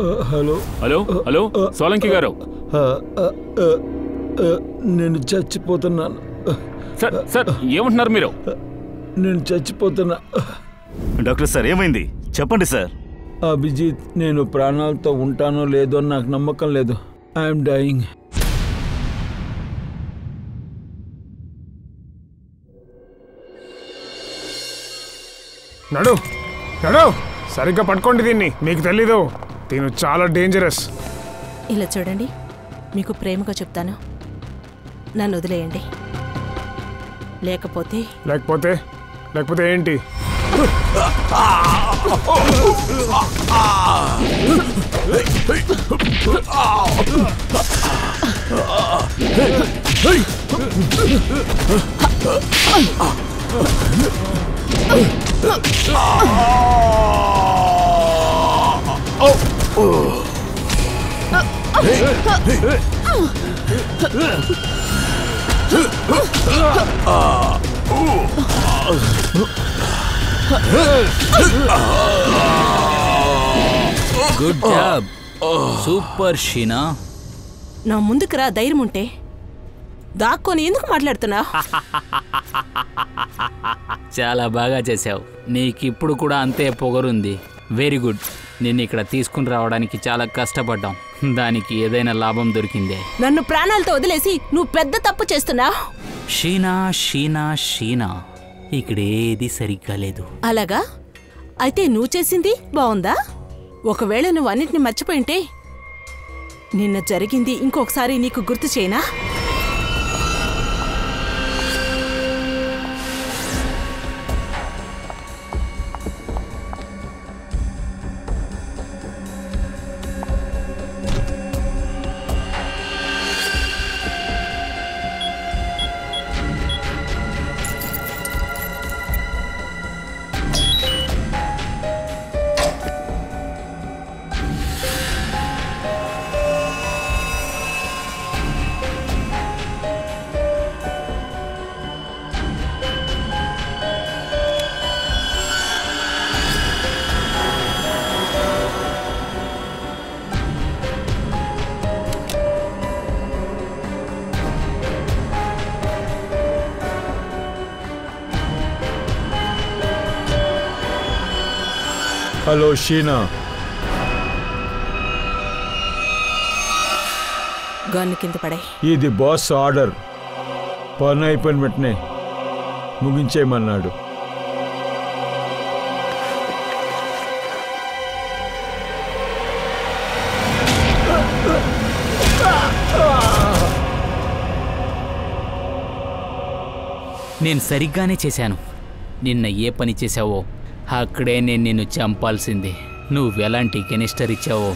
Hello hello hello Solanki గారు, నేను చచ్చిపోతున్నాను సార్. సార్ ఏమంటున్నారు మీరు? నేను చచ్చిపోతున్నా. డాక్టర్ సార్ ఏమైంది చెప్పండి సార్. అభిజిత్, నేను ప్రాణాలతో ఉంటానో లేదో నాకు నమ్మకం లేదు. I'm dying. నడు నడు, సరిగ్గా పట్టుకోండి దీన్ని. మీకు తెలీదు, దీని చాలా డేంజరస్. ఇలా చూడండి, మీకు ప్రేమగా చెప్తాను, నన్ను వదిలేయండి. లేకపోతే లేకపోతే లేకపోతే ఏంటి? Good job, super Sheena. నా ముందుకు రా, ధైర్యం ఉంటే. దాక్కొని ఎందుకు మాట్లాడుతున్నావు? చాలా బాగా చేసావు, నీకిప్పుడు కూడా అంతే పొగరుంది. Very good. నిన్ను ఇక్కడ తీసుకుని రావడానికి చాలా కష్టపడ్డాం, దానికి ఏదైనా లాభం దొరికిందే. నన్ను ప్రాణాలతో వదిలేసి నువ్వు పెద్ద తప్పు చేస్తున్నావు. షీనా షీనా షీనా, ఇక్కడేది సరిగ్గా లేదు. అలాగా? అయితే నువ్వు చేసింది బాగుందా? ఒకవేళ నువ్వు అన్నిటిని మర్చిపోయింటే నిన్న జరిగింది ఇంకొకసారి నీకు గుర్తు చేయనా? హలో షీనా. గన్ను కింద పడాయి. ఇది బాస్ ఆర్డర్. పని అయిపోయిన వెంటనే ముగించేయమన్నాడు. నేను సరిగ్గానే చేశాను. నిన్న ఏ పని చేశావో అక్కడే నేను నిన్ను చంపాల్సిందే. నువ్వెలాంటి కెనిస్టర్ ఇచ్చావో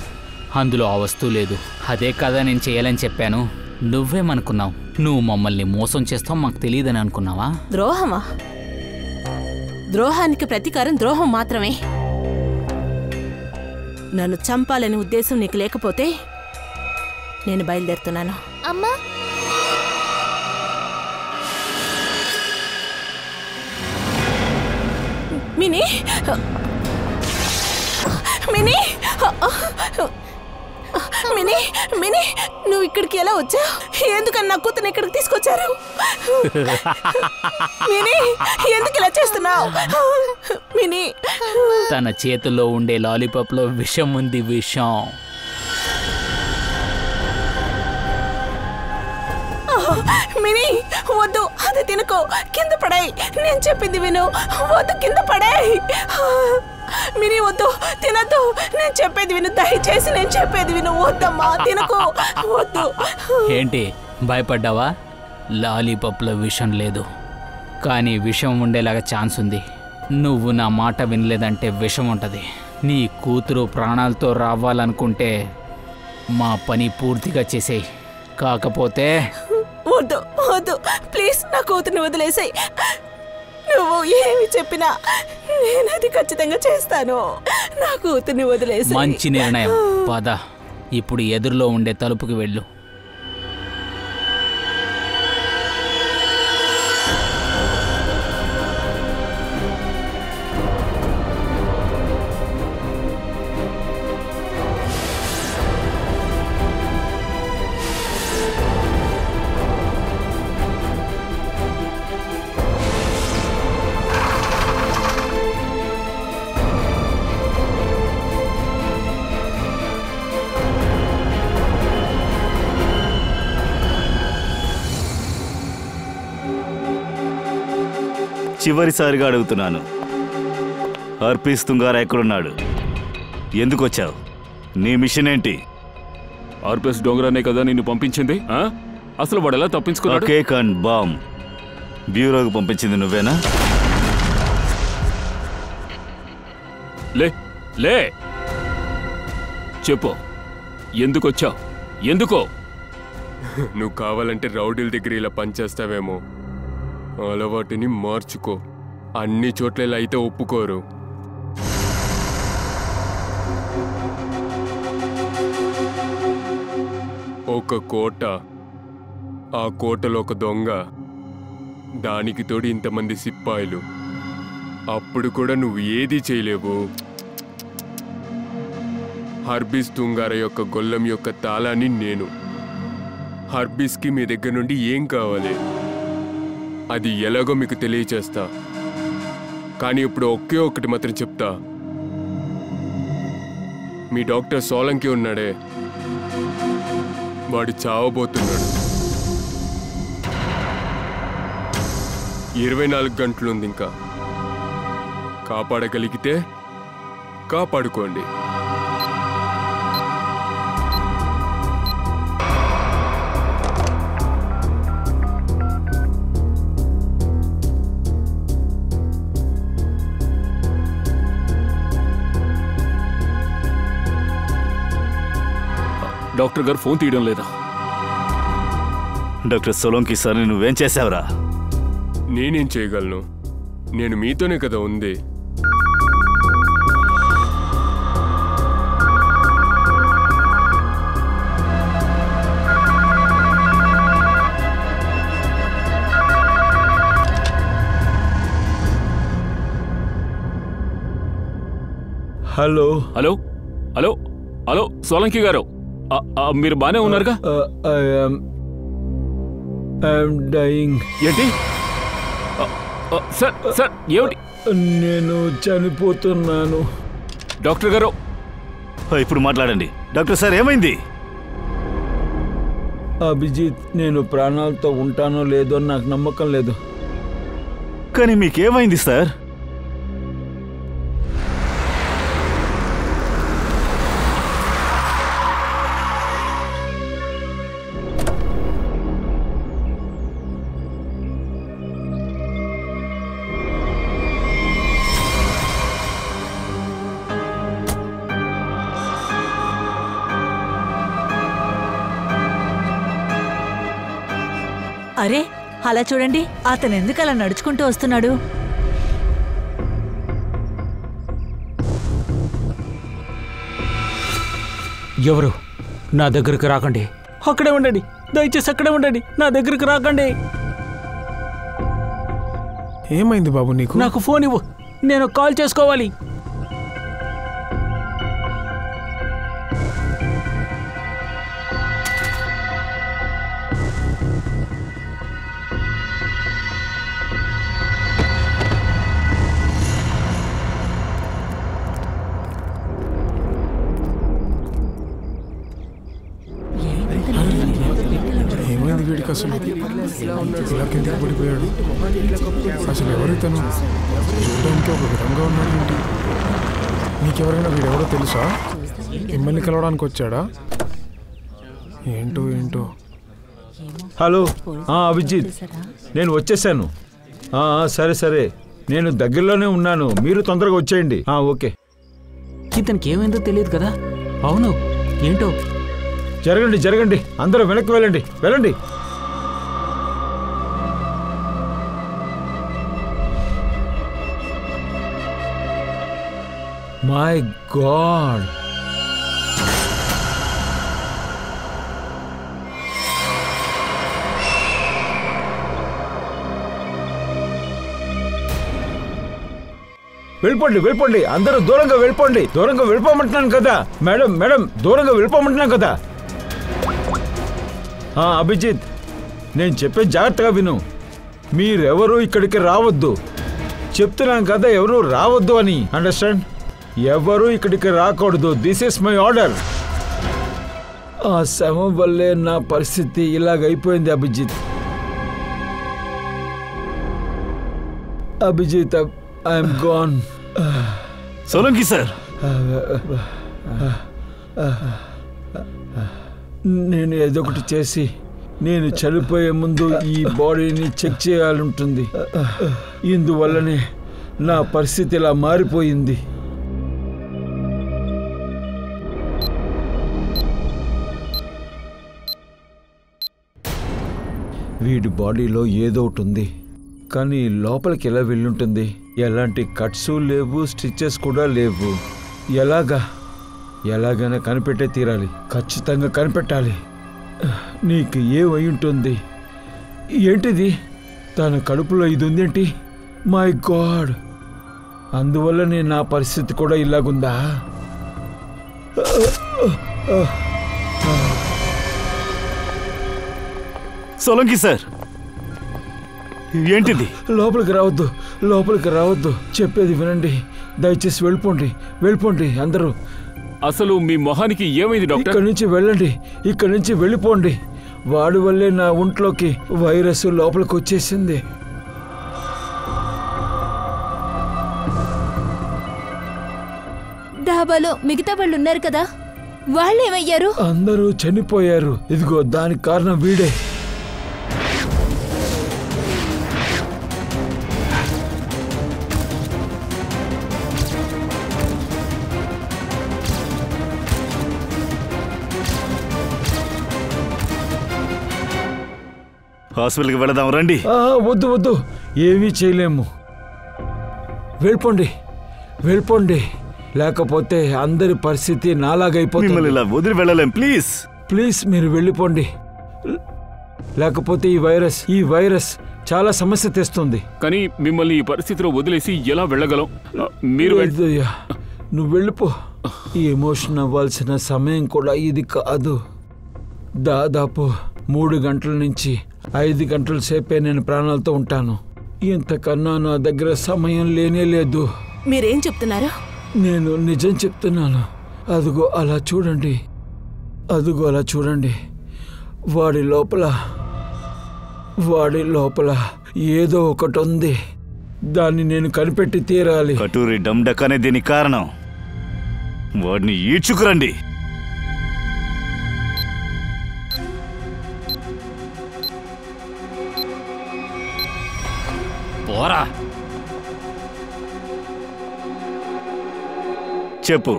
అందులో ఆ వస్తువు లేదు. అదే కదా నేను చేయాలని చెప్పాను. నువ్వేమనుకున్నావు? నువ్వు మమ్మల్ని మోసం చేస్తావు మాకు తెలియదని అనుకున్నావా? ద్రోహమా? ద్రోహానికి ప్రతీకారం ద్రోహం మాత్రమే. నన్ను చంపాలనే ఉద్దేశం నీకు లేకపోతే నేను బయలుదేరుతున్నాను. అమ్మా, మినీ, మినీ, మినీ, మినీ, నువ్వు ఇక్కడికి ఎలా వచ్చావు? ఎందుకని నా కూతురు ఇక్కడికి తీసుకొచ్చారు? మినీ, ఎందుకు ఇలా చేస్తున్నావు? మినీ, తన చేతుల్లో ఉండే లాలీపాప్లో విషం ఉంది, విషం. మినీ, వద్దు, అది తినుకో, కింద పడాయి. నేను చెప్పింది విను, వద్దు, కింద పడాయి. మినీ, వద్దు, తినద్దు, నేను చెప్పేది విను, దయచేసి నేను చెప్పేది విను. వద్దమ్మా, తినకు, వద్దు. ఏంటి భయపడ్డావా? లాలీపాప్లో విషం లేదు, కానీ విషం ఉండేలాగా ఛాన్స్ ఉంది. నువ్వు నా మాట వినలేదంటే విషం ఉంటుంది. నీ కూతురు ప్రాణాలతో రావాలనుకుంటే మా పని పూర్తిగా చేసేయి, కాకపోతే వద్దు, వద్దు, ప్లీజ్, నా కూతుర్ని వదిలేసాయి. నువ్వు ఏమి చెప్పినా నేను అది ఖచ్చితంగా చేస్తాను. నా కూతుర్ని వదిలేసాయి. మంచి నిర్ణయం. పద, ఇప్పుడు ఎదురులో ఉండే తలుపుకి వెళ్ళు. చివరిసారిగా అడుగుతున్నాను, హర్పీస్ తుంగారా ఎక్కడున్నాడు? ఎందుకు వచ్చావు? నీ మిషన్ ఏంటి? ఆర్పిఎస్ డోంగరానే కదా నిన్ను పంపించింది. అసలు వాడు ఎలా తప్పించుకున్నాడు? కేక్ అండ్ బాంబ్ బ్యూరోకి పంపించింది నువ్వేనా? లే లే చెప్పు, ఎందుకు వచ్చావు? ఎందుకో? నువ్వు కావాలంటే రౌడీల దగ్గర ఇలా పనిచేస్తావేమో. అలవాటుని మార్చుకో. అన్ని చోట్ల ఇలా అయితే ఒప్పుకోరు. ఒక కోట, ఆ కోటలో ఒక దొంగ, దానికి తోడు ఇంతమంది సిప్పాయిలు. అప్పుడు కూడా నువ్వు ఏదీ చేయలేవు. హర్బీస్ తుంగారా యొక్క గొల్లం యొక్క తాళాన్ని నేను. హర్బీస్కి మీ దగ్గర నుండి ఏం కావాలి అది ఎలాగో మీకు తెలియచేస్తా. కానీ ఇప్పుడు ఒకే ఒక్కటి మాత్రం చెప్తా. మీ డాక్టర్ సోలంకి ఉన్నాడే, వాడు చావబోతున్నాడు. 24 గంటలు ఉంది ఇంకా. కాపాడగలిగితే కాపాడుకోండి. డాక్టర్ గారు ఫోన్ తీయడం లేదా? డాక్టర్ సోలంకి సార్, నువ్వేం చేసావురా? నేనేం చేయగలను? నేను మీతోనే కదా ఉంది. Hello hello hello hello Solanki గారు, మీరు బానే ఉన్నారుగా? I'm dying. ఏంటి సార్? సార్ ఏమిటి? నేను చనిపోతున్నాను. డాక్టర్ గారు ఇప్పుడు మాట్లాడండి. డాక్టర్ సార్, ఏమైంది? అభిజిత్, నేను ప్రాణాలతో ఉంటానో లేదో నాకు నమ్మకం లేదు. కానీ మీకేమైంది సార్? అరే, అలా చూడండి, అతను ఎందుకు అలా నడుచుకుంటూ వస్తున్నాడు? ఎవరు? నా దగ్గరకు రాకండి. అక్కడే ఉండండి, దయచేసి అక్కడే ఉండండి. నా దగ్గరకు రాకండి. ఏమైంది బాబు నీకు? నాకు ఫోన్ ఇవ్వు, నేను కాల్ చేసుకోవాలి. ఏమైంది వీడికి అసలు? ఇలా కిందకి పడిపోయాడు. అసలు ఎవరైతేను చూడడానికి ఒక విధంగా ఉన్నాడు ఏంటి? నీకెవరైనా వీడెవరో తెలుసా? మిమ్మల్ని కలవడానికి వచ్చాడా? ఏంటో ఏంటో. హలో, అభిజిత్, నేను వచ్చేసాను. సరే సరే, నేను దగ్గరలోనే ఉన్నాను. మీరు తొందరగా వచ్చేయండి. ఓకే. ఇతనికి ఏమైందో తెలియదు కదా? అవును, ఏంటో. జరగండి జరగండి, అందరూ వెనక్కి వెళ్ళండి, వెళ్ళండి. మై గాడ్, వెళ్ళిపోండి వెళ్ళిపోండి, అందరూ దూరంగా వెళ్ళిపోండి. దూరంగా వెళ్ళిపోమంటున్నాను కదా మేడం. మేడం, దూరంగా వెళ్ళిపోమంటున్నాను కదా. అభిజిత్, నేను చెప్పే జాగ్రత్తగా విను. మీరెవరూ ఇక్కడికి రావద్దు. చెప్తున్నాను కదా, ఎవరు రావద్దు అని. అండర్స్టాండ్? ఎవరు ఇక్కడికి రాకూడదు. This is my order. ఆ శవం వల్లే నా పరిస్థితి ఇలాగైపోయింది Abhijit. Abhijit I am gone. Solanki sir, నేను ఏదో ఒకటి చేసి నేను చనిపోయే ముందు ఈ బాడీని చెక్ చేయాలంటుంది. ఇందువల్లనే నా పరిస్థితి ఇలా మారిపోయింది. వీడి బాడీలో ఏదో ఒకటి ఉంది, కానీ లోపలికి ఎలా వెళ్ళుంటుంది? ఎలాంటి కట్స్ లేవు, స్టిచెస్ కూడా లేవు. ఎలాగైనా కనిపెట్టే తీరాలి, ఖచ్చితంగా కనిపెట్టాలి. నీకు ఏమై ఉంటుంది? ఏంటిది? తన కడుపులో ఇది ఉందేంటి? మై గాడ్, అందువల్లనే నా పరిస్థితి కూడా ఇలాగుందా? సోలంకి సార్, ఏంటిది? లోపలికి రావద్దు, చెప్పేది వినండి. దయచేసి వెళ్ళిపోండి అందరూ. అసలు మీ మొహానికి ఏమైంది డాక్టర్? ఇక్కడి నుంచి వెళ్ళిపోండి. వాడి వల్లే నా ఒంట్లోకి వైరస్ లోపలికి వచ్చేసింది. డాబాలో మిగతా వాళ్ళు ఉన్నారు కదా, వాళ్ళు ఏమయ్యారు? అందరూ చనిపోయారు. ఇదిగో దానికి కారణం వీడే. హాస్పిటల్కి వెళదాం రండి. వద్దు, ఏమీ చేయలేము. వెళ్ళిపోండి, లేకపోతే అందరి పరిస్థితి నాలాగైపోతుంది. మిమ్మల్ని ఇలా వదిలి వెళ్ళలేం. ప్లీజ్ మీరు వెళ్ళిపోండి, లేకపోతే ఈ వైరస్ చాలా సమస్య తెస్తుంది. కానీ మిమ్మల్ని ఈ పరిస్థితిలో వదిలేసి ఎలా వెళ్ళగలం? మీరు నువ్వు వెళ్ళిపో. ఎమోషన్ అవ్వాల్సిన సమయం కూడా ఇది కాదు. దాదాపు 3 గంటల నుంచి 5 గంటల సేపే నేను ప్రాణాలతో ఉంటాను. ఇంతకన్నా నా దగ్గర సమయం లేదు. మీరేం చెప్తున్నారు? నేను నిజం చెప్తున్నాను. అదిగో అలా చూడండి. వాడి లోపల ఏదో ఒకటి ఉంది. దాన్ని నేను కనిపెట్టి తీరాలి. కటూరి డమ్డక్ అనే దీనికి కారణం. వాడిని ఈడ్చుకురండి. పోరా. చెప్పు,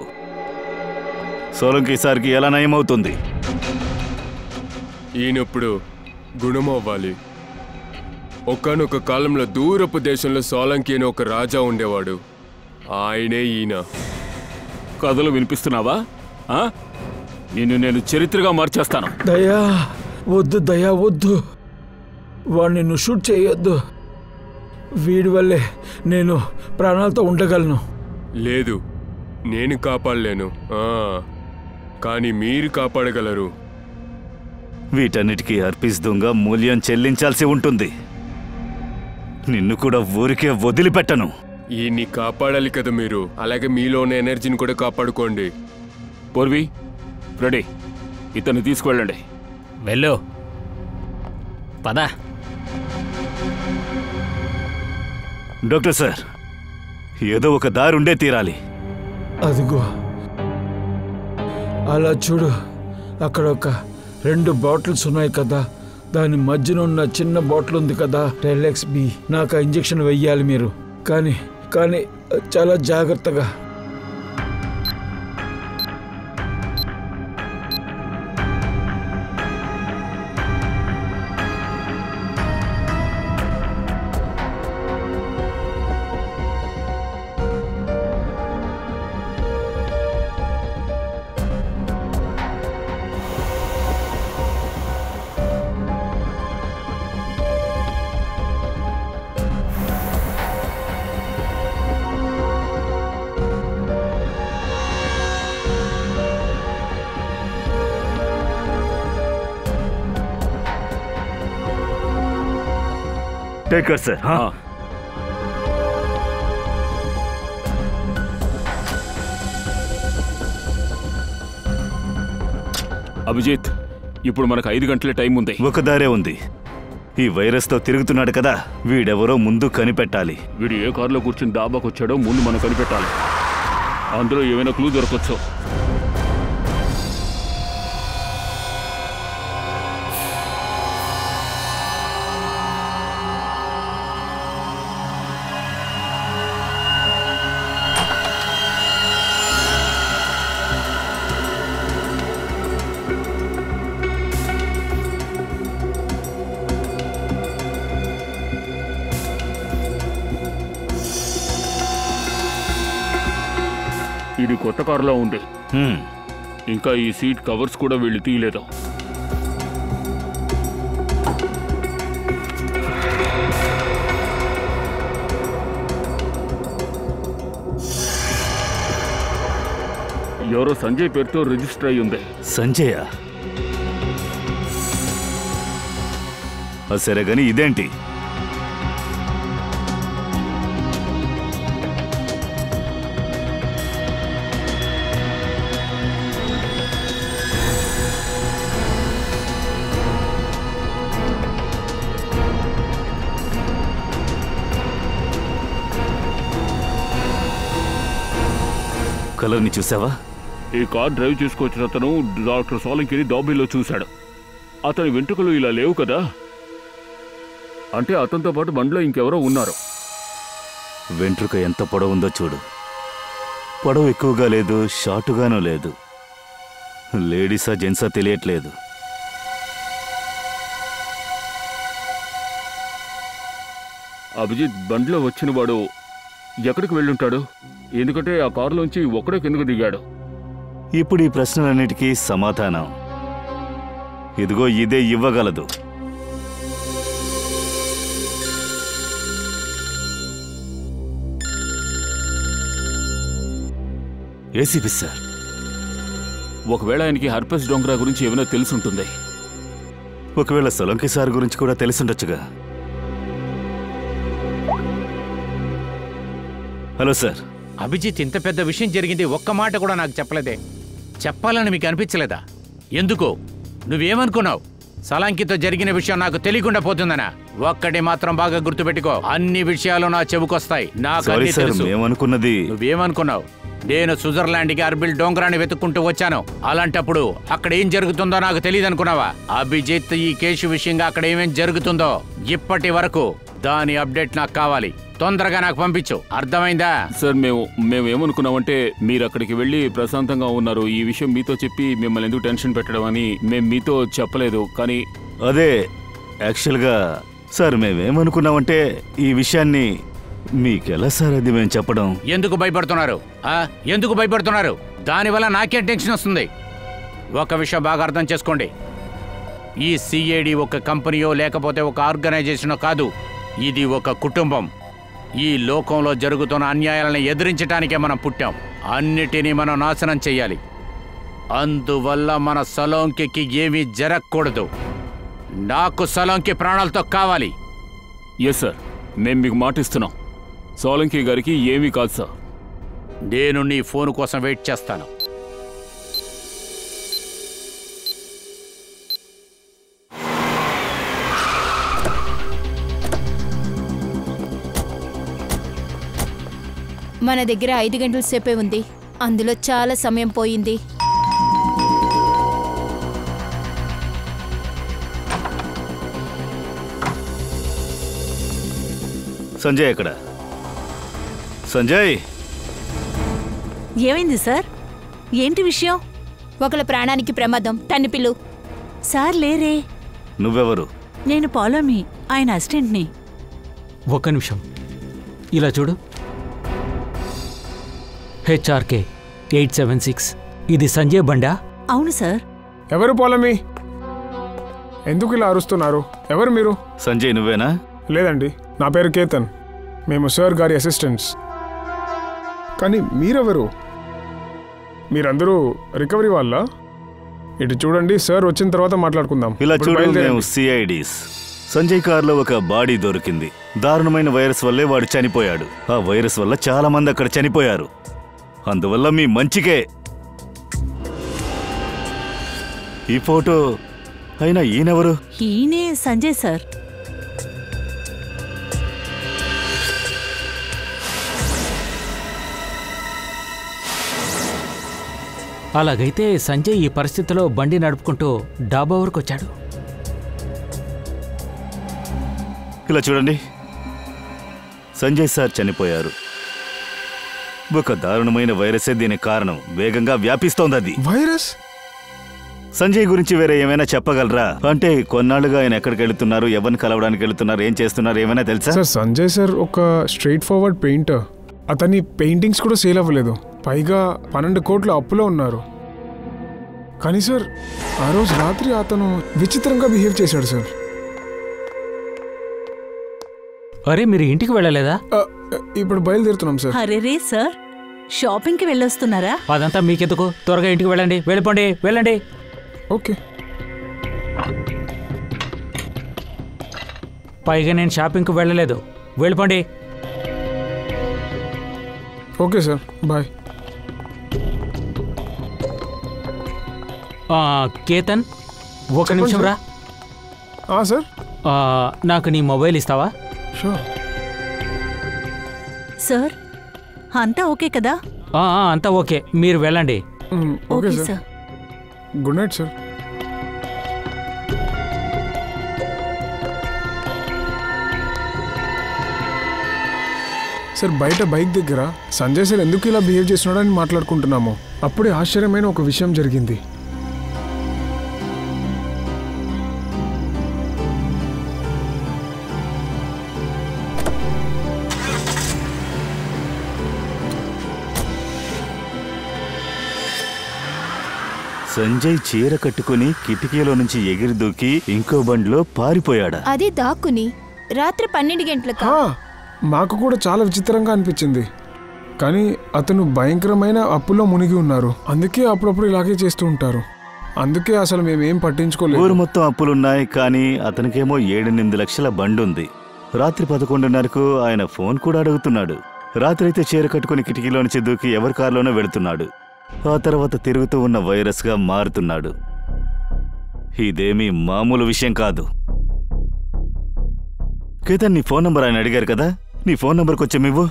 సోలంకి సార్కి ఎలా నయమవుతుంది? ఈయనప్పుడు గుణమవ్వాలి. ఒకానొక కాలంలో దూరపు దేశంలో సోలంకి అని ఒక రాజా ఉండేవాడు. ఆయనే ఈయన. కథలు వినిపిస్తున్నావా? నేను చరిత్రగా మార్చేస్తాను. దయా వద్దు. వాడిని నువ్వు షూట్ చేయొద్దు. వీడి వల్లే నేను ప్రాణాలతో ఉండగలను. లేదు, నేను కాపాడలేను, కానీ మీరు కాపాడగలరు. వీటన్నిటికీ హర్పీస్ దొంగ మూల్యం చెల్లించాల్సి ఉంటుంది. నిన్ను కూడా ఊరికే వదిలిపెట్టను. ఈయన్ని కాపాడాలి కదా మీరు. అలాగే మీలో ఉన్న ఎనర్జీని కూడా కాపాడుకోండి. పూర్వి, రెడీ, ఇతన్ని తీసుకువెళ్ళండి. వెళ్ళు, పద. డాక్టర్ సార్, ఏదో ఒక దారి ఉండే తీరాలి. అదిగో అలా చూడు, అక్కడ ఒక 2 బాటిల్స్ ఉన్నాయి కదా, దాని మధ్యన ఉన్న చిన్న బాటిల్ ఉంది కదా, టెలెక్స్ బి. నాకు ఆ ఇంజెక్షన్ వెయ్యాలి మీరు, కానీ చాలా జాగ్రత్తగా. Take care sir. అభిజిత్, ఇప్పుడు మనకు 5 గంటల టైం ఉంది. ఒక దారే ఉంది. ఈ వైరస్తో తిరుగుతున్నాడు కదా, వీడెవరో ముందు కనిపెట్టాలి. వీడు ఏ కారులో కూర్చుని డాబాకు వచ్చాడో ముందు మనం కనిపెట్టాలి. అందులో ఏమైనా క్లూ దొరకచ్చు. ఇది కొత్త కారులో ఉంది. ఇంకా ఈ సీట్ కవర్స్ కూడా వీళ్ళు తీయలేదు. ఎవరో సంజయ్ పేరుతో రిజిస్టర్ అయి ఉంది. సంజయ్? సరే గాని ఇదేంటి? కలర్ని చూసావా? ఈ కార్ డ్రైవ్ చేసుకొచ్చిన అతను డాక్టర్ సోలంకిని డాబీలో చూశాడు. అతని వెంట్రుకలు ఇలా లేవు కదా, అంటే అతనితో పాటు బండిలో ఇంకెవరో ఉన్నారు. వెంట్రుక ఎంత పొడవుందో చూడు. పొడవు ఎక్కువగా లేదు, షార్టుగానూ లేదు. లేడీసా జెంట్సా తెలియట్లేదు. అభిజిత్ బండిలో వచ్చిన వాడు ఎక్కడికి వెళ్ళుంటాడు? ఎందుకంటే ఆ కారులోంచి ఒక్కడే కిందకు దిగాడు. ఇప్పుడు ఈ ప్రశ్నలన్నిటికీ సమాధానం ఇదిగో ఇదే ఇవ్వగలదు. ఏసీపీ సార్, ఒకవేళ ఆయనకి హర్పస్ డోంగ్రా గురించి ఏమైనా తెలుసుంటుంది. ఒకవేళ సోలంకి సార్ గురించి కూడా తెలిసుండొచ్చుగా. Hello sir. అభిజిత్, ఇంత పెద్ద విషయం జరిగింది ఒక్క మాట కూడా నాకు చెప్పలేదే. చెప్పాలని మీకు అనిపించలేదా? ఎందుకో? నువ్వేమనుకున్నావు? సలంకితో జరిగిన విషయం నాకు తెలియకుండా పోతుందనా? ఒక్కటి మాత్రం బాగా గుర్తుపెట్టుకో, అన్ని విషయాలు నా చెవుకొస్తాయి. నాకు అన్ని తెలుసు. నువ్వేమనుకున్నావు? నేను స్విట్జర్లాండ్కి అర్బిల్ డోంగ్రాని వెతుక్కుంటూ వచ్చాను. అలాంటప్పుడు అక్కడ ఏం జరుగుతుందో నాకు తెలియదు అనుకున్నావా? అభిజిత్, ఈ కేసు విషయంగా అక్కడ ఏమేం జరుగుతుందో ఇప్పటి వరకు దాని అప్డేట్ నాకు కావాలి. తొందరగా నాకు పంపించు, అర్థమైందా? సార్, మేము ఏమనుకున్నామంటే మీరు అక్కడికి వెళ్ళి ప్రశాంతంగా ఉన్నారు. ఈ విషయం మీతో చెప్పి మిమ్మల్ని ఎందుకు టెన్షన్ పెట్టడం అని మేము మీతో చెప్పలేదు. కానీ అదే యాక్చువల్గా సార్, మేమేమనుకున్నామంటే ఈ విషయాన్ని మీకెలా సార్ అది మేము చెప్పడం. ఎందుకు భయపడుతున్నారు? ఎందుకు భయపడుతున్నారు? దానివల్ల నాకేం టెన్షన్ వస్తుంది? ఒక విషయం బాగా అర్థం చేసుకోండి. ఈ సిఐడి ఒక కంపెనీయో లేకపోతే ఒక ఆర్గనైజేషనో కాదు. ఇది ఒక కుటుంబం. ఈ లోకంలో జరుగుతున్న అన్యాయాలను ఎదిరించడానికే మనం పుట్టాం. అన్నిటినీ మనం నాశనం చెయ్యాలి. అందువల్ల మన సలోంకికి ఏమీ జరగకూడదు. నాకు సలోంకి ప్రాణాలతో కావాలి. ఎస్ సార్, మేము మీకు మాటిస్తున్నాం. సోలంకి గారికి ఏమీ కాదు సార్. నేను నీ ఫోన్ కోసం వెయిట్ చేస్తాను. మన దగ్గర 5 గంటల సేపే ఉంది. అందులో చాలా సమయం పోయింది. సంజయ్ ఎక్కడ? సంజయ్! ఏమైంది సార్? ఏంటి విషయం? ఒకళ్ళ ప్రాణానికి ప్రమాదం. తన్ని పిల్లు. సార్ లేరే. నువ్వెవరు? నేను పాలోమి, ఆయన అసిస్టెంట్ని. ఒక్క నిమిషం, ఇలా చూడు. హెచ్ఆర్కే 876. ఇది సంజయ్ బండా? అవును సార్. ఎవరు పోలమి? ఎందుకు ఇలా అరుస్తున్నారు? ఎవరు మీరు? సంజయ్ నువ్వేనా? లేదండి, నా పేరు కేతన్. మేము సార్ గారి అసిస్టెంట్స్. కానీ మీరెవరు? మీరందరూ రికవరీ వాళ్ళ? ఇటు చూడండి, సార్ వచ్చిన తర్వాత మాట్లాడుకుందాం. ఇలా చూడండి, మేము సిఐడీస్. సంజయ్ కార్లో ఒక బాడీ దొరికింది. దారుణమైన వైరస్ వల్లే వాడు చనిపోయాడు. ఆ వైరస్ వల్ల చాలా మంది అక్కడ చనిపోయారు. అందువల్ల మీ మంచికే ఈ ఫోటో. అయినా ఈయనెవరు? ఈయనే సంజయ్ సార్. అలాగైతే సంజయ్ ఈ పరిస్థితిలో బండి నడుపుకుంటూ డాబా వరకు వచ్చాడు. ఇలా చూడండి, సంజయ్ సార్ చనిపోయారు. ఒక దారుణమైన వైరసే దీనికి కారణం. వేగంగా వ్యాపిస్తోంది అది. వైరస్? సంజయ్ గురించి వేరే ఏమైనా చెప్పగలరా? అంటే కొన్నాళ్ళుగా ఆయన ఎక్కడికి వెళుతున్నారు, ఎవరిని కలవడానికి వెళుతున్నారు, ఏం చేస్తున్నారు, ఏమైనా తెలుసా? సార్ సంజయ్ సార్ ఒక స్ట్రైట్ ఫార్వర్డ్ పెయింటర్. అతని పెయింటింగ్స్ కూడా సేల్ అవ్వలేదు. పైగా 12 కోట్ల అప్పులో ఉన్నారు. కానీ సార్ ఆ రోజు రాత్రి అతను విచిత్రంగా బిహేవ్ చేశాడు సార్. అరే మీరు ఇంటికి వెళ్ళలేదా? ఇప్పుడు బయలుదేరుతున్నాం సార్. అరే సార్, షాపింగ్కి వెళ్ళొస్తున్నారా? అదంతా మీకెందుకు, త్వరగా ఇంటికి వెళ్ళండి. వెళ్ళిపోండి, వెళ్ళండి. ఓకే. పైగా నేను షాపింగ్కి వెళ్ళలేదు. వెళ్ళిపోండి. Okay sir, bye. కేతన్, ఒక నిమిషం రా. సార్, నాకు నీ మొబైల్ ఇస్తావా? Sure sir. అంతా ఓకే కదా? అంతా ఓకే, మీరు వెళ్ళండి. Okay sir. Good night sir. Sir బయట బైక్ దగ్గర సంజయ్ సార్ ఎందుకు ఇలా బిహేవ్ చేస్తున్నాడని మాట్లాడుకుంటున్నాము. అప్పుడే ఆశ్చర్యమైన ఒక విషయం జరిగింది. సంజయ్ చీర కట్టుకుని కిటికీలో నుంచి ఎగిరి దూకి ఇంకో బండిలో పారిపోయాడా? అది దాక్కుని రాత్రి 12 గంటలకు. మాకు కూడా చాలా విచిత్రంగా అనిపించింది. కానీ అతను భయంకరమైన అప్పుల్లో మునిగి ఉన్నారు. అందుకే అప్పుడప్పుడు ఇలాగే చేస్తూ ఉంటారు. అందుకే అసలు మేమేం పట్టించుకోలేదు. ఊరు మొత్తం అప్పులున్నాయి, కానీ అతనికేమో 7-8 లక్షల బండి ఉంది. రాత్రి 11:30కు ఆయన ఫోన్ కూడా అడుగుతున్నాడు. రాత్రి అయితే చీర కట్టుకుని కిటికీలో నుంచి దూకి ఎవరి కారులోనో వెళుతున్నాడు. ఆ తర్వాత తిరుగుతూ ఉన్న వైరస్గా మారుతున్నాడు. ఇదేమీ మామూలు విషయం కాదు. కేతన్, నీ ఫోన్ నంబర్ ఆయన అడిగారు కదా, నీ ఫోన్ నంబర్ కొంచెం ఇవ్వు.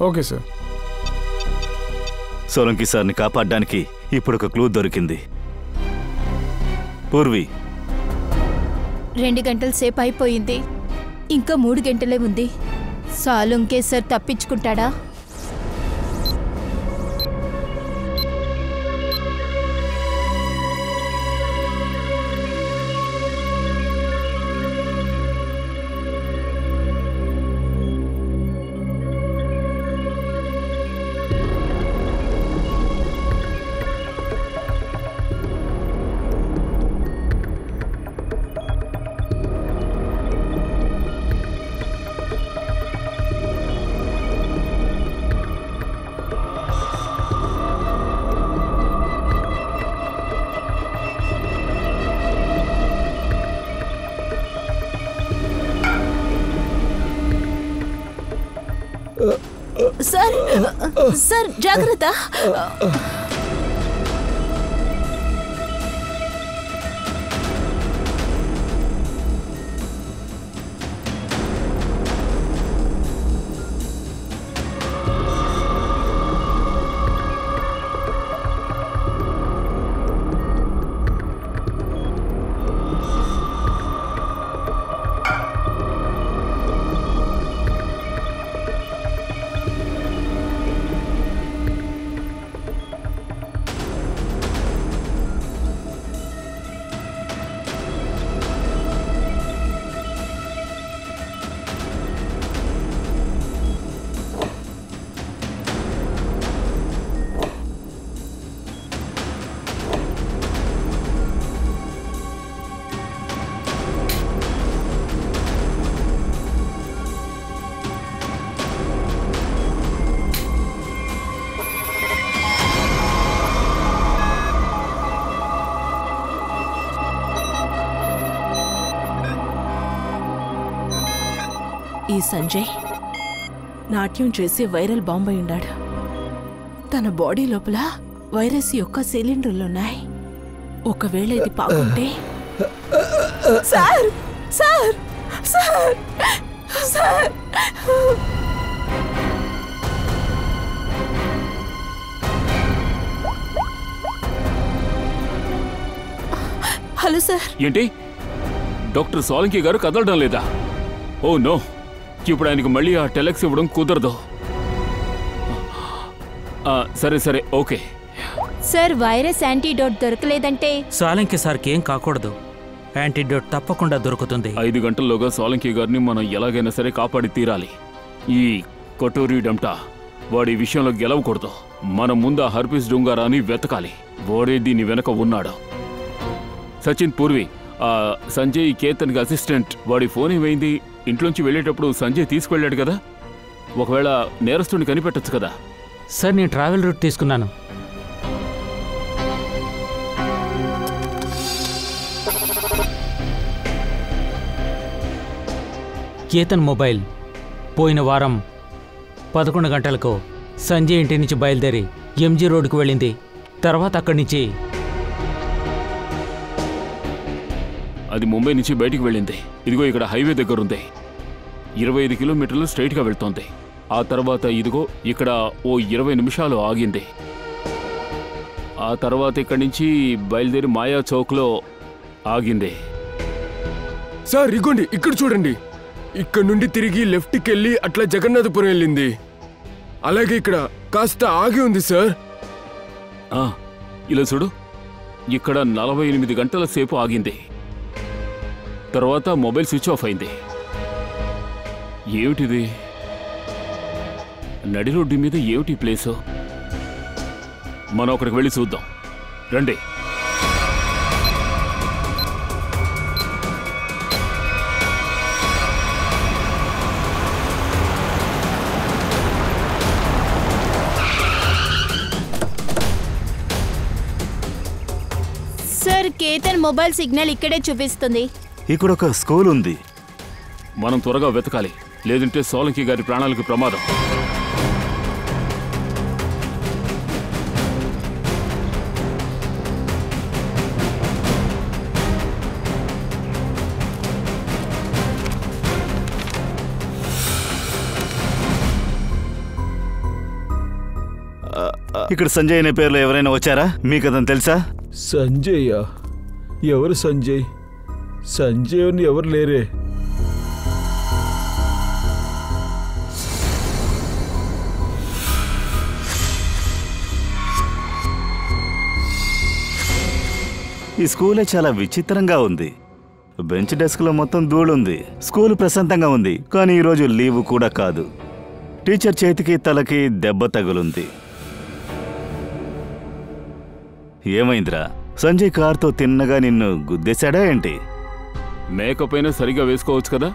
Okay sir. సోలంకి సార్ని కాపాడడానికి ఇప్పుడు ఒక క్లూ దొరికింది. పూర్వి, 2 గంటల సేపు అయిపోయింది, ఇంకా 3 గంటలే ఉంది. సాలుంకే సార్ తప్పించుకుంటాడా? సార్, సార్ జాగ్రత్త. ఈ సంజయ్ నాట్యం చేసి వైరల్ బాంబ్ అయి ఉన్నాడు. తన బాడీ లోపల వైరస్ యొక్క సిలిండర్లున్నాయి. ఒకవేళ ఇది పాకుంటే. Sir, sir, sir, sir. Hello sir. ఏంటి డాక్టర్ సోలంకి గారు కదలడం లేదా? ఓ నో, ఇప్పుడు ఆయనకు మళ్ళీ ఆ టెలెక్స్ ఇవ్వడం కుదరదు. సరే సరే ఓకే. సార్ వైరస్ యాంటీడోట్ దొరకలేదంటే సాలంకి సార్కి ఏం కాకూడదు. యాంటీడోట్ తప్పకుండా దొరుకుతుంది. 5 గంటల్లోగా సోలంకి గారిని మనం ఎలాగైనా సరే కాపాడి తీరాలి. ఈ కటోరీ డమ్టా వాడి విషయంలో గెలవకూడదు. మనం ముందు ఆ హర్పిస్ డుంగారాని వెతకాలి. వాడే దీని వెనక ఉన్నాడు. సచిన్, పూర్వి, సంజయ్ కేతన్కి అసిస్టెంట్, వాడి ఫోన్ ఏమైంది? ఇంట్లోంచి వెళ్ళేటప్పుడు సంజయ్ తీసుకువెళ్ళాడు కదా, ఒకవేళ నేరస్తుడిని కనిపెట్టచ్చు కదా. సార్ నేను ట్రావెల్ రూట్ తీసుకున్నాను. కేతన్ మొబైల్ పోయిన వారం 11 గంటలకు సంజయ్ ఇంటి నుంచి బయలుదేరి ఎంజీ రోడ్డుకు వెళ్ళింది. తర్వాత అక్కడి నుంచి అది ముంబై నుంచి బయటికి వెళ్ళింది. ఇదిగో ఇక్కడ హైవే దగ్గర ఉంది. 25 కిలోమీటర్లు స్ట్రైట్గా వెళ్తోంది. ఆ తర్వాత ఇదిగో ఇక్కడ ఓ 20 నిమిషాలు ఆగింది. ఆ తర్వాత ఇక్కడి నుంచి బయలుదేరి మాయా చౌక్లో ఆగింది. సార్ ఇగోండి, ఇక్కడ చూడండి. ఇక్కడ నుండి తిరిగి లెఫ్ట్కి వెళ్ళి అట్లా జగన్నాథపురం వెళ్ళింది. అలాగే ఇక్కడ కాస్త ఆగి ఉంది సార్. ఇలా చూడు, ఇక్కడ 48 గంటల సేపు ఆగింది. తర్వాత మొబైల్ స్విచ్ ఆఫ్ అయింది. ఏమిటిది? నడి రోడ్డు మీద ఏమిటి ప్లేసు? మనం అక్కడికి వెళ్ళి చూద్దాం రండి. సార్ కేతన్ మొబైల్ సిగ్నల్ ఇక్కడే చూపిస్తుంది. ఇక్కడ ఒక స్కూల్ ఉంది. మనం త్వరగా వెతకాలి, లేదంటే సోలంకి గారి ప్రాణాలకు ప్రమాదం. ఇక్కడ సంజయ్ అనే పేరులో ఎవరైనా వచ్చారా? మీకు అతను తెలుసా? సంజయ్? ఎవరు సంజయ్? సంజయ్ అని ఎవరు లేరే. ఈ స్కూలే చాలా విచిత్రంగా ఉంది. బెంచ్ డెస్క్లో మొత్తం ధూళుంది. స్కూల్ ప్రశాంతంగా ఉంది, కానీ ఈరోజు లీవు కూడా కాదు. టీచర్ చేతికి తలకి దెబ్బ తగులుంది. ఏమైందిరా? సంజయ్ కార్తో తిన్నగా నిన్ను గుద్దేశాడా ఏంటి? మేకప్ అయినా సరిగా వేసుకోవచ్చు కదా.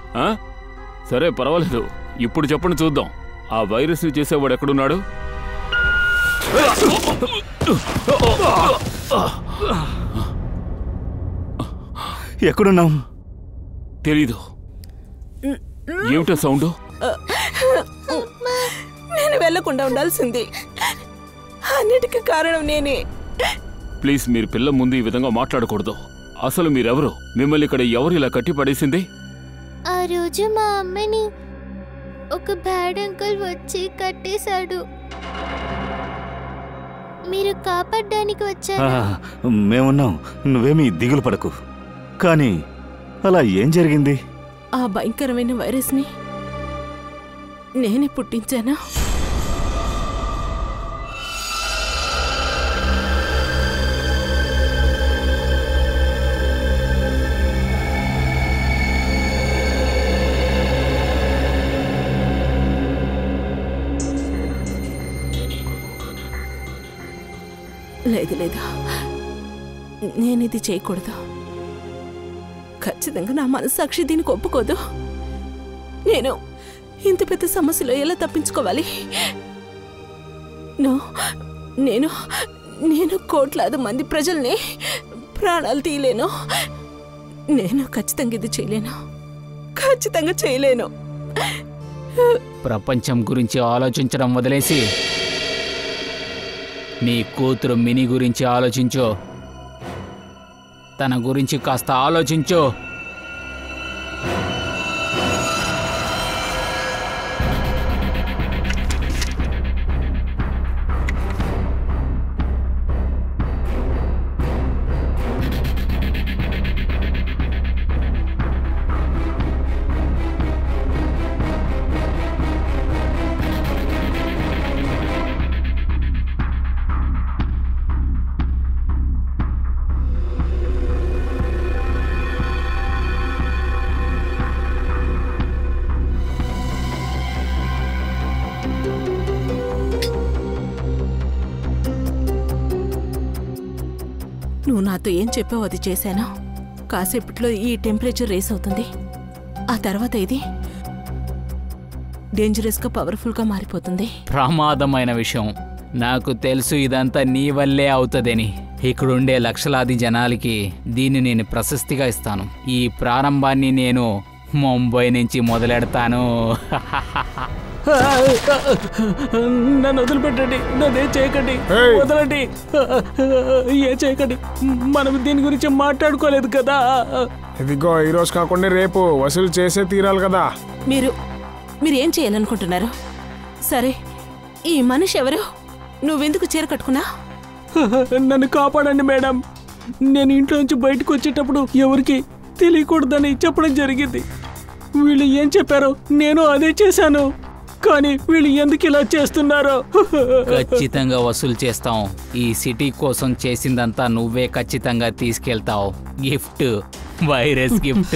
సరే పర్వాలేదు, ఇప్పుడు చెప్పండి చూద్దాం. ఆ వైరస్ని చేసేవాడు ఎక్కడున్నాడు? ఎక్కడున్నాం? తెలీదు. ఏమిటా సౌండ్? నేను వెళ్లకుండా ఉండాల్సింది. అన్నిటికీ కారణం నేనే. ప్లీజ్, మీరు పిల్ల ముందు ఈ విధంగా మాట్లాడకూడదు. అసలు మీరెవరు? మిమ్మల్ని ఇక్కడ ఎవరు ఇలా కట్టి పడేసింది? ఆ రోజు మా అమ్మని ఒక బ్యాడ్ అంకుల్ వచ్చి కట్టేశాడు. మీరు కాపాడడానికి వచ్చారు. మేమున్నాం, నువ్వేమీ దిగులు పడకు. కానీ అలా ఏం జరిగింది? ఆ భయంకరమైన వైరస్ని నేనే పుట్టించానా? లేదు లేదు, నేనిది చేయకూడదు. ఖచ్చితంగా నా మనస్సాక్షి దీనికి ఒప్పుకోదు. నేను ఇంత పెద్ద సమస్యలో ఎలా తప్పించుకోవాలి? నేను నేను కోట్లాది మంది ప్రజల్ని ప్రాణాలు తీయలేను. నేను ఖచ్చితంగా ఇది చేయలేను. ఖచ్చితంగా చేయలేను. ప్రపంచం గురించి ఆలోచించడం వదిలేసి నీ కూతురు మినీ గురించి ఆలోచించు. తన గురించి కాస్త ఆలోచించు. నాతో ఏం చెప్పావు అది చేశాను. కాసేపట్లో ఈ టెంపరేచర్ రేస్ అవుతుంది. ఆ తర్వాత ఇది డేంజరస్గా పవర్ఫుల్గా మారిపోతుంది. ప్రమాదమైన విషయం. నాకు తెలుసు ఇదంతా నీ వల్లే అవుతుందని. ఇక్కడుండే లక్షలాది జనాలకి దీన్ని నేను ప్రశస్తిగా ఇస్తాను. ఈ ప్రారంభాన్ని నేను ముంబై నుంచి మొదలెడతాను. నన్ను వదిలిపెట్టండి, నన్నేం చేయకండి, వదలండి, ఏం చేయకండి. మనం దీని గురించి మాట్లాడుకోలేదు కదా. ఇదిగో ఈరోజు కాకుండా రేపు వసూలు చేసే తీరాలి కదా. మీరు ఏం చేయాలనుకుంటున్నారు? సరే, ఈ మనిషి ఎవరు? నువ్వెందుకు చీర కట్టుకున్నా? నన్ను కాపాడండి మేడం. నేను ఇంట్లో నుంచి బయటకు వచ్చేటప్పుడు ఎవరికి తెలియకూడదని చెప్పడం జరిగింది. వీళ్ళు ఏం చెప్పారో నేను అదే చేశాను. కానీ వీళ్ళు ఎందుకు ఇలా చేస్తున్నారో? ఖచ్చితంగా వసూలు చేస్తాం. ఈ సిటీ కోసం చేసిందంతా నువ్వే ఖచ్చితంగా తీసుకెళ్తావు. Gift, virus gift.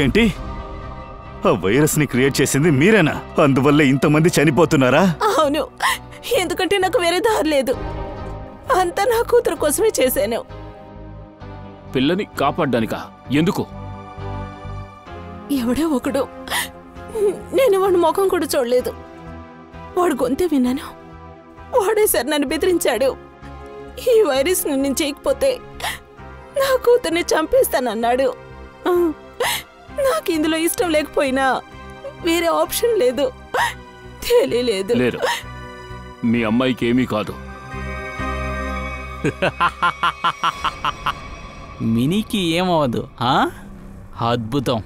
ఏంటి? ఆ వైరస్ ని క్రియేట్ చేసింది మీరేనా? అందువల్ల ఇంతమంది చనిపోతున్నారా? అవును, ఎందుకంటే నాకు వేరే దారి లేదు. అంతా నా కూతురు కోసమే చేశాను. పిల్లని కాపాడ్డానికా? ఎందుకు? ఎవడో ఒకడు, నేను వాడి ముఖం కూడా చూడలేదు, వాడు గొంతే విన్నాను. వాడే సార్ నన్ను బెదిరించాడు. ఈ వైరస్ నేను చేయకపోతే నా కూతుర్ని చంపేస్తానన్నాడు. నాకు ఇందులో ఇష్టం లేకపోయినా వేరే ఆప్షన్ లేదు. తెలియలేదు. లేరు, మీ అమ్మాయికి ఏమీ కాదు. మినీకి ఏమవదు. అద్భుతం.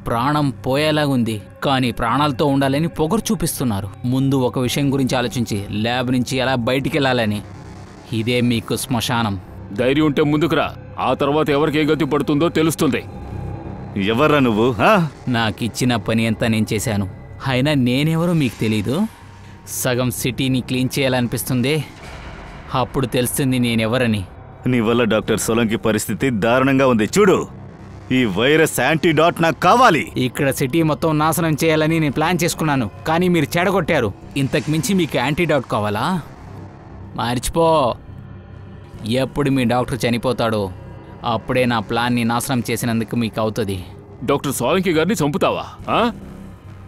ప్రాణం పోయేలాగుంది, కానీ ప్రాణాలతో ఉండాలని పొగరు చూపిస్తున్నారు. ముందు ఒక విషయం గురించి ఆలోచించి ల్యాబ్ నుంచి ఎలా బయటికి వెళ్ళాలని. ఇదే మీకు శ్మశానం. ధైర్యం ఉంటే ముందుకురా. ఆ తర్వాత ఎవరికి ఏ గతి పడుతుందో తెలుస్తుంది. ఎవర్రా నువ్వు? నాకిచ్చిన పని అంతా నేను చేశాను. అయినా నేనెవరో మీకు తెలీదు. సగం సిటీని క్లీన్ చేయాలనిపిస్తుంది. అప్పుడు తెలుస్తుంది నేనెవరని. నీ వల్ల డాక్టర్ సోలంకి పరిస్థితి దారుణంగా ఉంది. చూడు, ఈ వైరస్ యాంటీడాట్ నాకు కావాలి. ఇక్కడ సిటీ మొత్తం నాశనం చేయాలని నేను ప్లాన్ చేసుకున్నాను, కానీ మీరు చెడగొట్టారు. ఇంతకు మించి మీకు యాంటీడాట్ కావాలా? మర్చిపో. ఎప్పుడు మీ డాక్టర్ చనిపోతాడో అప్పుడే నా ప్లాన్ని నాశనం చేసినందుకు మీకు అవుతుంది. డాక్టర్ సోలంకి గారిని చంపుతావా?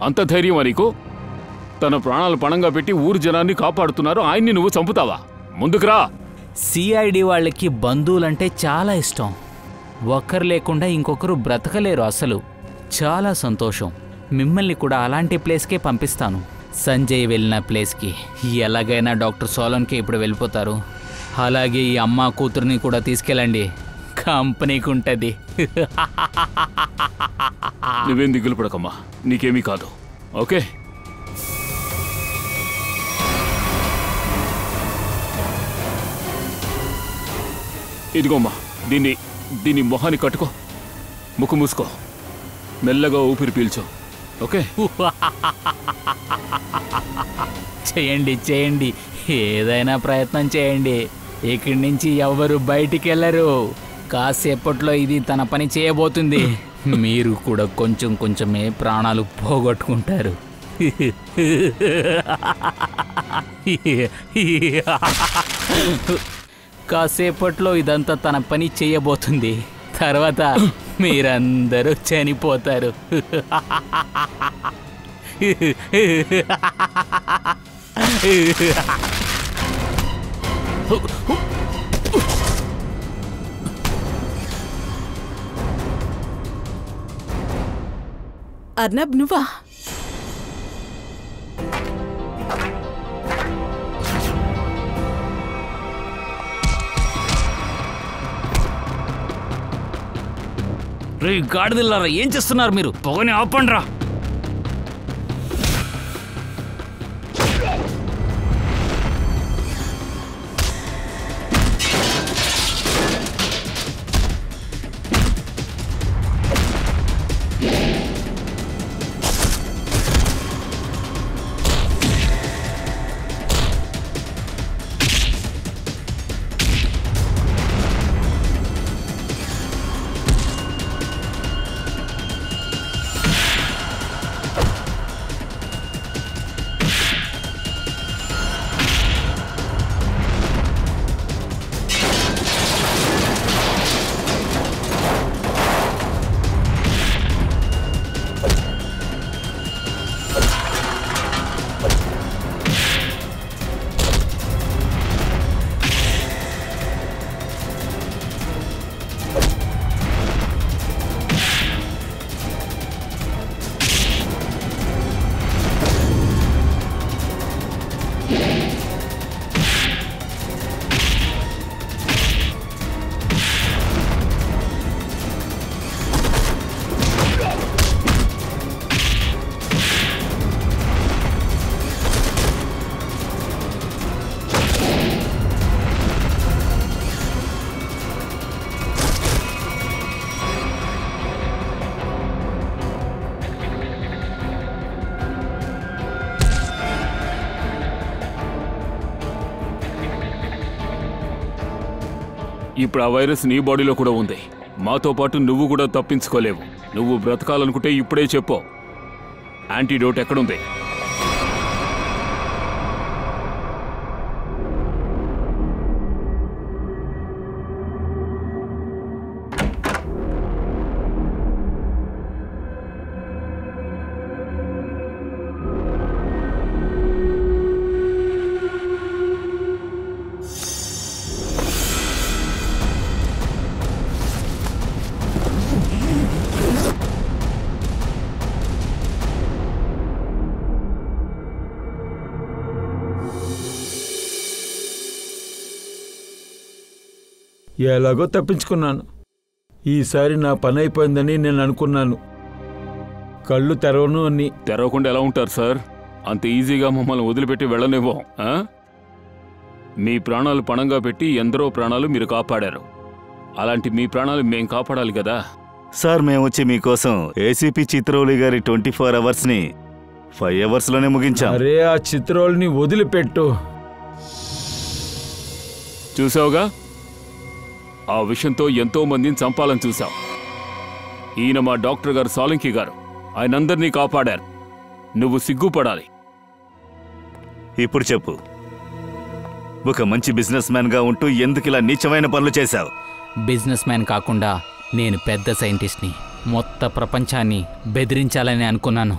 అంత ధైర్యమా నీకు? తన ప్రాణాలు పణంగా పెట్టి ఊరు జనాన్ని కాపాడుతున్నారు, ఆయన్ని నువ్వు చంపుతావా? ముందుకురా. సిఐడి వాళ్ళకి బంధువులంటే చాలా ఇష్టం. ఒక్కరు లేకుండా ఇంకొకరు బ్రతకలేరు అసలు. చాలా సంతోషం. మిమ్మల్ని కూడా అలాంటి ప్లేస్కే పంపిస్తాను. సంజయ్ వెళ్ళిన ప్లేస్కి. ఎలాగైనా డాక్టర్ సోలంకి ఇప్పుడు వెళ్ళిపోతారు. అలాగే ఈ అమ్మ కూతుర్ని కూడా తీసుకెళ్ళండి, కంపెనీకి ఉంటుంది. నువ్వేం దిగులు పడకమ్మా, నీకేమీ కాదు. ఓకే, ఇదిగోమ్మా, దీన్ని మొహాన్ని కట్టుకో, ముక్కు మూసుకో, మెల్లగా ఊపిరి పీల్చో. ఓకే, చేయండి చేయండి, ఏదైనా ప్రయత్నం చేయండి. ఇక్కడి నుంచి ఎవరు బయటికి వెళ్ళరు. కాసేపట్లో ఇది తన పని చేయబోతుంది. మీరు కూడా కొంచెం కొంచెమే ప్రాణాలు పోగొట్టుకుంటారు. కాసేపట్లో ఇదంతా తన పని చేయబోతుంది. తర్వాత మీరందరూ చనిపోతారు. అర్నబ్, నువ్వా? రే గాడిదల్లారా, ఏం చేస్తున్నారు మీరు? పొగని ఆపండ్రా. ఇప్పుడు ఆ వైరస్ నీ బాడీలో కూడా ఉంది. మాతో పాటు నువ్వు కూడా తప్పించుకోలేవు. నువ్వు బ్రతకాలనుకుంటే ఇప్పుడే చెప్పు, యాంటీడోట్ ఎక్కడుంది? ఎలాగో తప్పించుకున్నాను. ఈసారి నా పని అయిపోయిందని నేను అనుకున్నాను. కళ్ళు తెరవను అని. తెరవకుండా ఎలా ఉంటారు సార్? అంత ఈజీగా మమ్మల్ని వదిలిపెట్టి వెళ్ళనివ్వం. మీ ప్రాణాలు పణంగా పెట్టి ఎందరో ప్రాణాలు మీరు కాపాడారు. అలాంటి మీ ప్రాణాలు మేం కాపాడాలి కదా. సార్, మేము వచ్చి మీకోసం ఏసీపీ చిత్రౌలి గారి 24 అవర్స్ని 5 అవర్స్లోనే ముగించాం. అరే, ఆ చిత్రోల్ని వదిలిపెట్టు. చూసావుగా, ఆ విషయంతో ఎంతో మందిని చంపాలని చూశాం. ఈయన మా డాక్టర్ గారు సాలంకి గారు. ఆయనందరినీ కాపాడారు. నువ్వు సిగ్గుపడాలి. ఇప్పుడు చెప్పు, ఒక మంచి బిజినెస్ మ్యాన్గా ఉంటూ ఎందుకు ఇలా నీచమైన పనులు చేశావు? బిజినెస్ మ్యాన్ కాకుండా నేను పెద్ద సైంటిస్ట్ని. మొత్తం ప్రపంచాన్ని బెదిరించాలని అనుకున్నాను.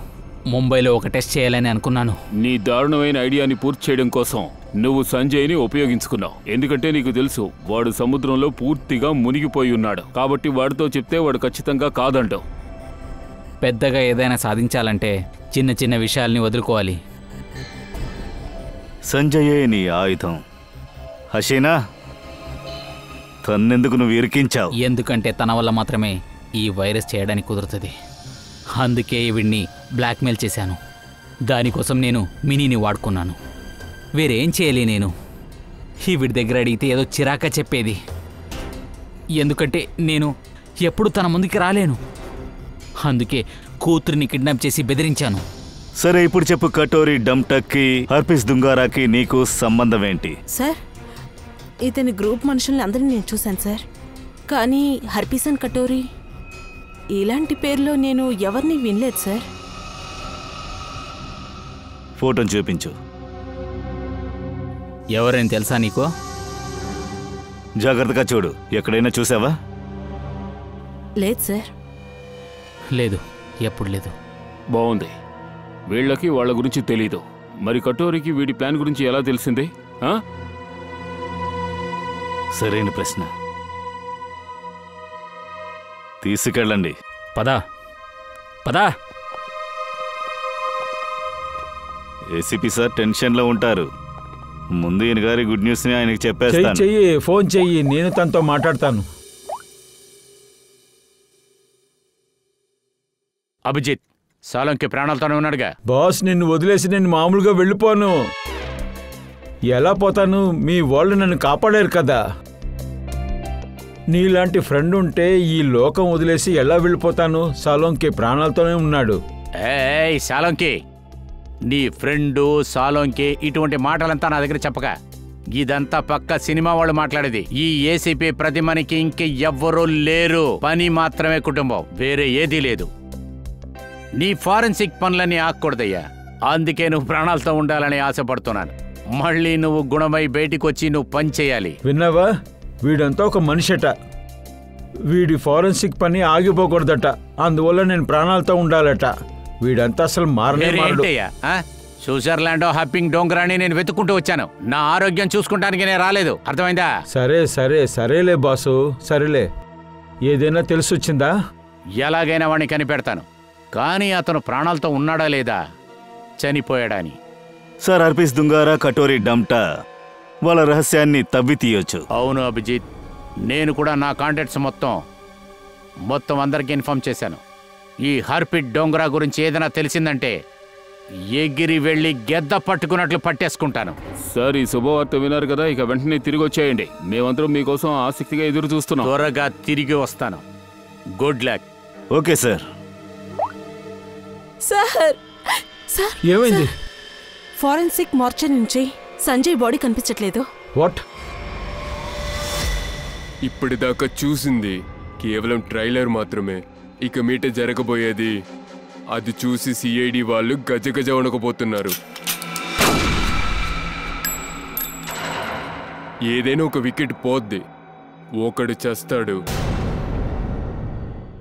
ముంబైలో ఒక టెస్ట్ చేయాలని అనుకున్నాను. నీ దారుణమైన ఐడియాని పూర్తి చేయడం కోసం నువ్వు సంజయ్ని ఉపయోగించుకున్నావు. ఎందుకంటే నీకు తెలుసు వాడు సముద్రంలో పూర్తిగా మునిగిపోయి ఉన్నాడు. కాబట్టి వాడితో చెప్తే వాడు ఖచ్చితంగా కాదంటావు. పెద్దగా ఏదైనా సాధించాలంటే చిన్న చిన్న విషయాల్ని వదులుకోవాలి. సంజయే నీ ఆయుధం. హసీనా, తన్నెందుకు నువ్వు ఇరికించావు? ఎందుకంటే తన వల్ల మాత్రమే ఈ వైరస్ చేయడానికి కుదురుతుంది. అందుకే వీడిని బ్లాక్మెయిల్ చేశాను. దానికోసం నేను మినీని వాడుకున్నాను. వేరేం చేయలే. నేను వీడి దగ్గర అడిగితే ఏదో చిరాక చెప్పేది. ఎందుకంటే నేను ఎప్పుడు తన ముందుకి రాలేను. అందుకే కూతురిని కిడ్నాప్ చేసి బెదిరించాను. సరే, ఇప్పుడు చెప్పు, కటోరి డమ్టక్కి హర్పిస్ దుంగారాకి నీకు సంబంధం ఏంటి? సార్, ఇతని గ్రూప్ మనుషుల్ని అందరినీ నేను చూశాను సార్. కానీ హర్పిస్ అండ్ కటోరి ఇలాంటి పేర్లో నేను ఎవరిని వినలేదు సార్. ఫోటోని చూపించు. ఎవరైనా తెలుసా నీకో? జాగ్రత్తగా చూడు. ఎక్కడైనా చూసావా? లేదు సార్. లేదు, ఎప్పుడు లేదు. బాగుంది. వీళ్ళకి వాళ్ళ గురించి తెలీదు. మరి కటోరికి వీడి ప్లాన్ గురించి ఎలా తెలిసింది? సరైన ప్రశ్న. తీసుకెళ్ళండి. పదా పదా. ఏసీపీ సార్ టెన్షన్లో ఉంటారు. ముందు ఈయన గారి గుడ్ న్యూస్ని ఆయనకి చెప్పేస్తాను. చెయ్యి, ఫోన్ చెయ్యి, నేను తనతో మాట్లాడతాను. అభిజిత్, సాలంకి ప్రాణాలతోనే ఉన్నాడుగా. బాస్, నిన్ను వదిలేసి నేను మామూలుగా వెళ్ళిపోను. ఎలా పోతాను? మీ వాళ్ళు నన్ను కాపాడారు కదా. నీలాంటి ఫ్రెండ్ ఉంటే ఈ లోకం వదిలేసి ఎలా వెళ్ళిపోతాను? సాలోంకి ప్రాణాలతోనే ఉన్నాడు. ఏయ్ సాలంకి, నీ ఫ్రెండు సాలోంకి ఇటువంటి మాటలంతా నా దగ్గర చెప్పక. ఇదంతా పక్క సినిమా వాళ్ళు మాట్లాడేది. ఈ ఏసీపీ ప్రతిమనికి ఇంక ఎవ్వరూ లేరు. పని మాత్రమే కుటుంబం, వేరే ఏదీ లేదు. నీ ఫారెన్సిక్ పనులన్నీ ఆకూడదయ్యా. అందుకే నువ్వు ప్రాణాలతో ఉండాలని ఆశపడుతున్నాను. మళ్ళీ నువ్వు గుణమై బయటికొచ్చి నువ్వు పని చేయాలి. విన్నావా? వీడంతా ఒక మనిషట. వీడి ఫారెన్సిక్ పని ఆగిపోకూడదట. అందువల్ల నేను ప్రాణాలతో ఉండాలట. వీడంతా అసలు మారలేదు. స్విట్జర్లాండ్ హప్పింగ్ డోంగరాని నేను వెతుక్కుంటూ వచ్చాను. నా ఆరోగ్యం చూసుకుంటానికి నేను రాలేదు. అర్థమైందా? సరేలే బాసు, సరేలే. ఏదైనా తెలిసొచ్చిందా? ఎలాగైనా వాడిని కనిపెడతాను. కానీ అతను ప్రాణాలతో ఉన్నాడా లేదా, చనిపోయాడా అని. సార్, హర్పిస్ దుంగారా, కటోరి డమ్టా వాళ్ళ రహస్యాన్ని తవ్వి తీయొచ్చు. అవును అభిజిత్, నేను కూడా నా కాంటాక్ట్స్ మొత్తం అందరికీ ఇన్ఫార్మ్ చేశాను. ఈ హర్పిట్ డోంగరా గురించి ఏదైనా తెలిసిందంటే ఎగిరి వెళ్ళి గెద్ద పట్టుకున్నట్లు పట్టేసుకుంటాను. సార్, ఈ శుభవార్త విన్నారు కదా. ఇక వెంటనే తిరిగి వచ్చేయండి. మేమందరం మీకోసం ఆసక్తిగా ఎదురు చూస్తున్నాం. త్వరగా తిరిగి వస్తాను. Good luck. Okay sir. Sir, ఏమైంది? ఫారెన్సిక్ మార్చర్ నుంచి సంజయ్ బాడీ కనిపించట్లేదు. వాట్? ఇప్పటిదాకా చూసింది కేవలం ట్రైలర్ మాత్రమే. ఇక మీట జరగబోయేది అది చూసి సిఐడి వాళ్ళు గజగజ వణకపోతున్నారు. ఏదైనా ఒక వికెట్ పోద్ది, ఒకడు చేస్తాడు.